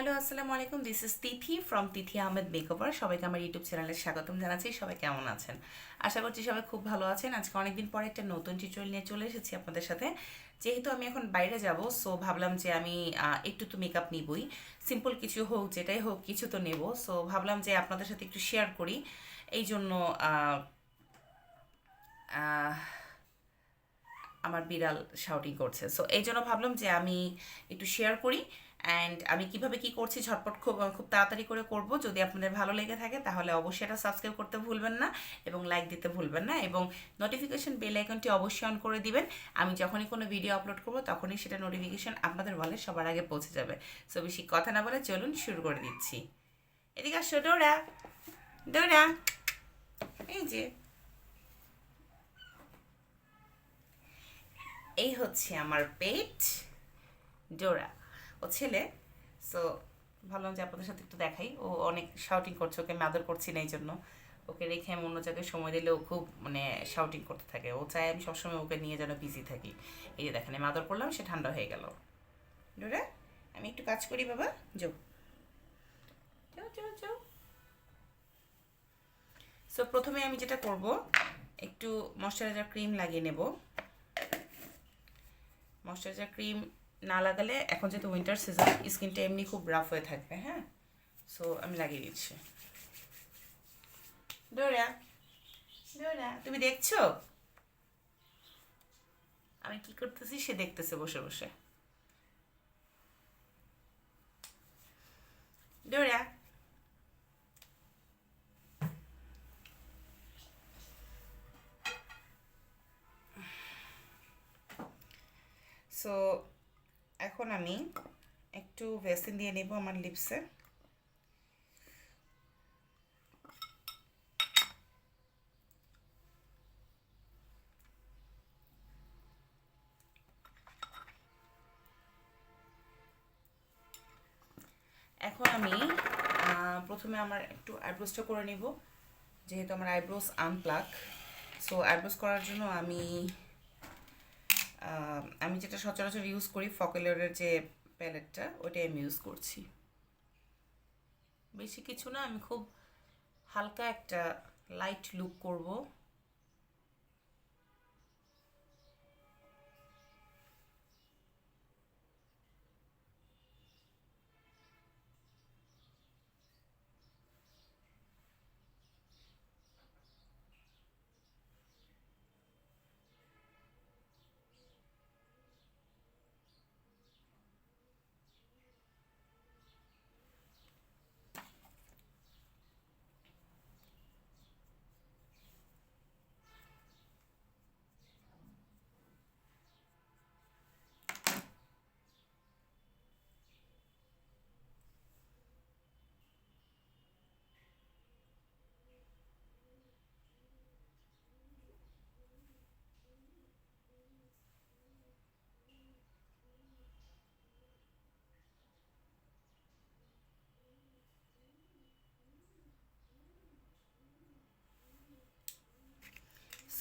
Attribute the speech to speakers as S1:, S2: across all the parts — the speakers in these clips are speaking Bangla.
S1: হ্যালো আসসালামু আলাইকুম, this is Tithi from Tithi Ahmed makeover. সবাইকে আমার ইউটিউব চ্যানেলে স্বাগতম জানাচ্ছি। সবাই কেমন আছেন? আশা করছি সবাই খুব ভালো আছেন। আজকে অনেকদিন পরে একটা নতুন টিউটোরিয়াল নিয়ে চলে এসেছি আপনাদের সাথে। যেহেতু আমি এখন বাইরে যাব, সো ভাবলাম যে আমি একটু তো মেকআপ নিবই, সিম্পল কিছু হোক যেটাই হোক কিছু তো নেব। সো ভাবলাম যে আপনাদের সাথে একটু শেয়ার করি। এই জন্য আমার বিড়াল শাউটিং করছে, সো এই জন্য ভাবলাম যে আমি একটু শেয়ার করি। অ্যান্ড আমি কিভাবে কি করছি ঝটপট খুব খুব তাড়াতাড়ি করে করব। যদি আপনাদের ভালো লেগে থাকে তাহলে অবশ্যই এটা সাবস্ক্রাইব করতে ভুলবেন না এবং লাইক দিতে ভুলবেন না, এবং নোটিফিকেশন বেল আইকনটি অবশ্যই অন করে দিবেন। আমি যখনই কোনো ভিডিও আপলোড করব তখনই সেটা নোটিফিকেশন আপনাদের বলে সবার আগে পৌঁছে যাবে। সো বেশি কথা না বলে চলুন শুরু করে দিচ্ছি। এদিকে আসো ডোরা, ডোরা, এই যে এই হচ্ছে আমার পেট ডোরা, ও ছেলে। সো ভাবলাম যে আপনাদের সাথে একটু দেখাই। ও অনেক শাউটিং করছে, ওকে আমি আদর করছি না, এই জন্য ওকে রেখে আমি অন্য জায়গায় সময় দিলে ও খুব শাউটিং করতে থাকে। ও চায় আমি সবসময় ওকে নিয়ে যেন বিজি থাকি। এই যে দেখেন আমি আদর করলাম, সে ঠান্ডা হয়ে গেল। ডোরা, আমি একটু কাজ করি বাবা, যাও যাও যাও যাও। সো প্রথমে আমি যেটা করব, একটু ময়শ্চারাইজার ক্রিম লাগিয়ে নেব। ময়শ্চারাইজার ক্রিম না লাগালে, এখন যেহেতু উইন্টার সিজন, স্কিনটা এমনি খুব রাফ হয়ে থাকবে। হ্যাঁ, সো আমি লাগিয়ে দিচ্ছি। ডোরা, ডোরা, তুমি দেখছো আমি কি করতেছি? সে দেখতেছে বসে বসে। ডোরা, সো এখন আমি একটু ভ্যাসলিন দিয়ে নেব আমার লিপসে। এখন আমি প্রথমে আমার একটু আইব্রোসটা করে নিব, যেহেতু আমার আইব্রোস আনপ্লাক। সো আইব্রোস করার জন্য আমি যেটা সচরাচর ইউজ করি, ফকেলিয়রের যে প্যালেটটা, ওইটাই আমি ইউজ করছি। বেশি কিছু না, আমি খুব হালকা একটা লাইট লুক করব।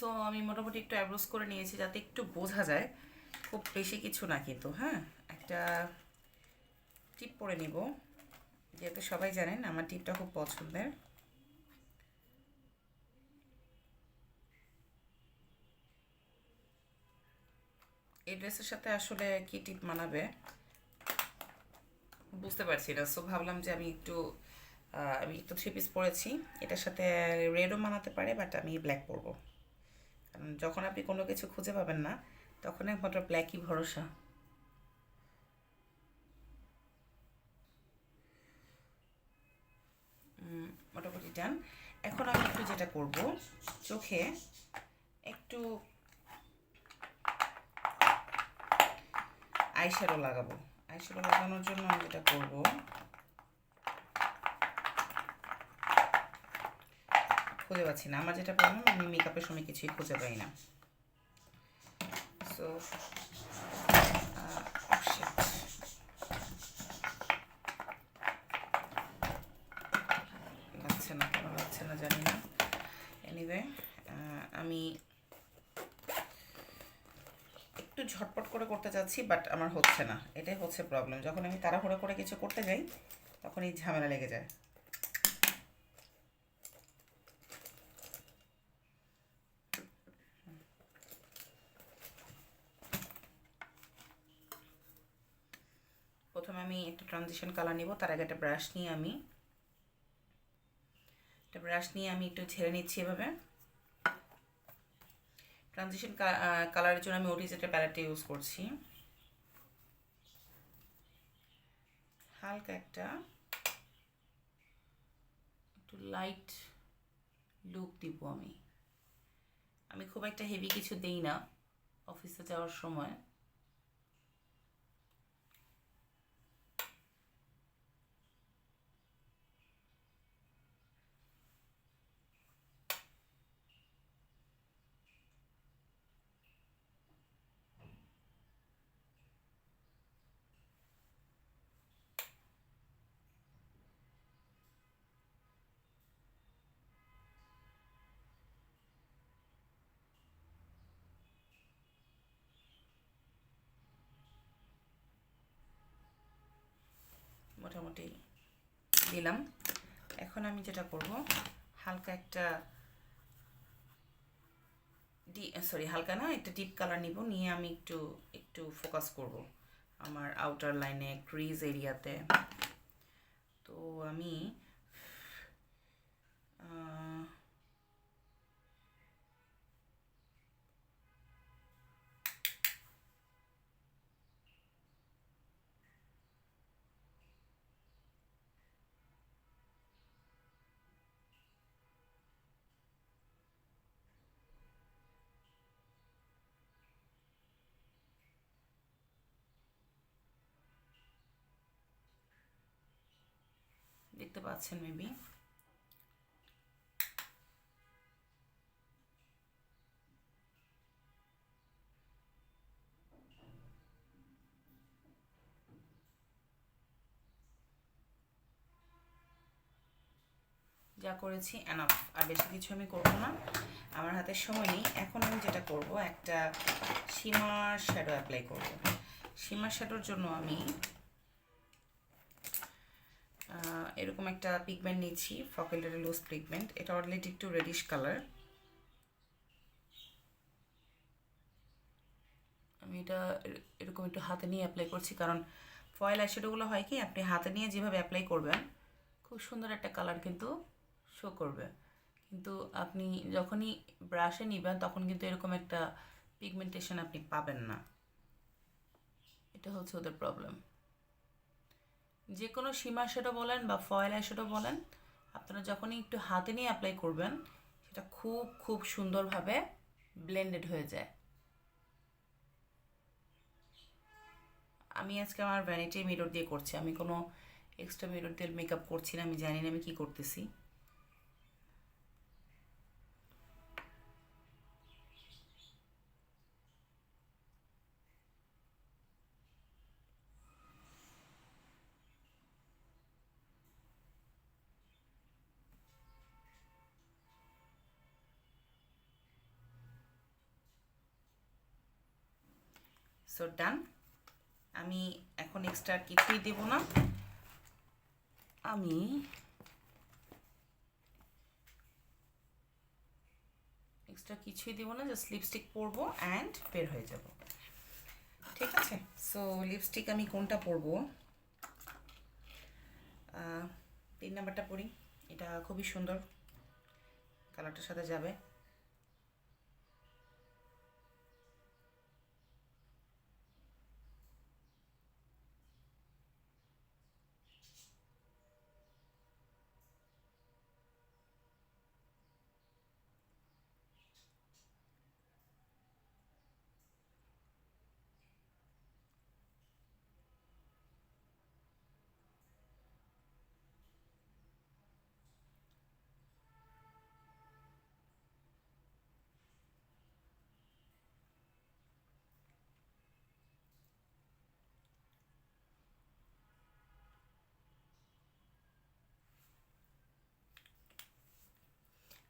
S1: সো আমি মোটামুটি একটু আইব্রোস করে নিয়েছি, যাতে একটু বোঝা যায়। খুব বেশি কিছু না কিন্তু। হ্যাঁ, একটা টিপ পরে নিব, যেহেতু সবাই জানেন আমার টিপটা খুব পছন্দের। এই ড্রেসের সাথে আসলে কি টিপ মানাবে বুঝতে পারছি না। সো ভাবলাম যে আমি একটু থ্রি পিস পরেছি, এটার সাথে রেডও মানাতে পারে, বাট আমি ব্ল্যাক পরবো। কারণ যখন আপনি কোনো কিছু খুঁজে পাবেন না, তখন একমাত্র ব্ল্যাকই ভরসা। মোটামুটি ডান। এখন আমি একটু যেটা করব, চোখে একটু আইশ্যাডো লাগাবো। আইশ্যাডো লাগানোর জন্য আমি যেটা করব, খুঁজে পাচ্ছি না। আমার যেটা প্রবলেম, আমি মেকআপের সময় কিছুই খুঁজে পাই না। সো লাগছে না, কেন লাগছে না জানি না। এনিওয়ে, আমি একটু ঝটপট করে করতে যাচ্ছি, বাট আমার হচ্ছে না। এটাই হচ্ছে প্রবলেম, যখন আমি তাড়াহুড়ো করে কিছু করতে যাই তখন এই ঝামেলা লেগে যায়। প্রথমে আমি একটা ট্রানজিশন কালার নিব, তার আগে একটা ব্রাশ নিয়ে আমি একটু ঝেড়ে নিচ্ছি এভাবে। ট্রানজিশন কালারের জন্য আমি ওটিজেটের প্যালেটটা ইউজ করছি। হালকা একটু লাইট লুক দিব আমি খুব একটা হেভি কিছু দেই না অফিসে যাওয়ার সময়। মোটামুটি দিলাম। এখন আমি যেটা করব, হালকা একটা হালকা না, একটা ডিপ কালার নিব, নিয়ে আমি একটু ফোকাস করব আমার আউটার লাইনে, ক্রিজ এরিয়াতে। তো আমি দেখতে পাচ্ছেন মেবি, যা করেছি এনাফ, আর বেশি কিছু আমি করবো না, আমার হাতে সময় নেই। এখন আমি যেটা করব, একটা শিমার শ্যাডো অ্যাপ্লাই করব। শিমার শ্যাডোর জন্য আমি এরকম একটা পিগমেন্ট নিচ্ছি, ফকেলুরে লুজ পিগমেন্ট। এটা অলরেডি একটু রেডিশ কালার। আমি এটা এরকম একটু হাতে নিয়ে অ্যাপ্লাই করছি, কারণ ফয়েল আইশ্যাডোগুলো হয় কি, আপনি হাতে নিয়ে যেভাবে অ্যাপ্লাই করবেন খুব সুন্দর একটা কালার কিন্তু শো করবে, কিন্তু আপনি যখনই ব্রাশে নিবেন তখন কিন্তু এরকম একটা পিগমেন্টেশন আপনি পাবেন না। এটা হচ্ছে ওদের প্রবলেম। যে কোনো শিমার শ্যাডো বলেন বা ফয়েল আইশ্যাডো বলেন, আপনারা যখনই একটু হাতে নিয়ে অ্যাপ্লাই করবেন সেটা খুব খুব সুন্দরভাবে ব্লেন্ডেড হয়ে যায়। আমি আজকে আমার ভ্যানিটি মিরর দিয়ে করছি, আমি কোনো এক্সট্রা মিরর দিয়ে মেকআপ করছি না, আমি জানি না আমি কী করতেছি। সো ডান। আমি এখন এক্সট্রা কিছুই দেব না, আমি এক্সট্রা কিছুই দেবো না, জাস্ট লিপস্টিক পরবো অ্যান্ড বের হয়ে যাব। ঠিক আছে, সো লিপস্টিক আমি কোনটা পরবো? 3 নাম্বারটা পরি, এটা খুবই সুন্দর, কালারটার সাথে যাবে।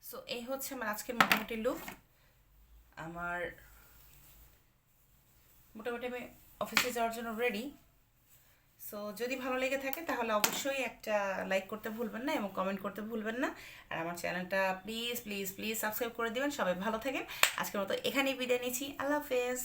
S1: সো এই হচ্ছে আমার আজকের মোটামুটি লুক। আমার মোটামুটি আমি অফিসে যাওয়ার জন্য রেডি। সো যদি ভালো লেগে থাকে তাহলে অবশ্যই একটা লাইক করতে ভুলবেন না এবং কমেন্ট করতে ভুলবেন না। আর আমার চ্যানেলটা প্লিজ প্লিজ প্লিজ সাবস্ক্রাইব করে দেবেন। সবাই ভালো থাকেন। আজকের মতো এখানেই বিদায় নিচ্ছি। আল্লাহ হাফেজ।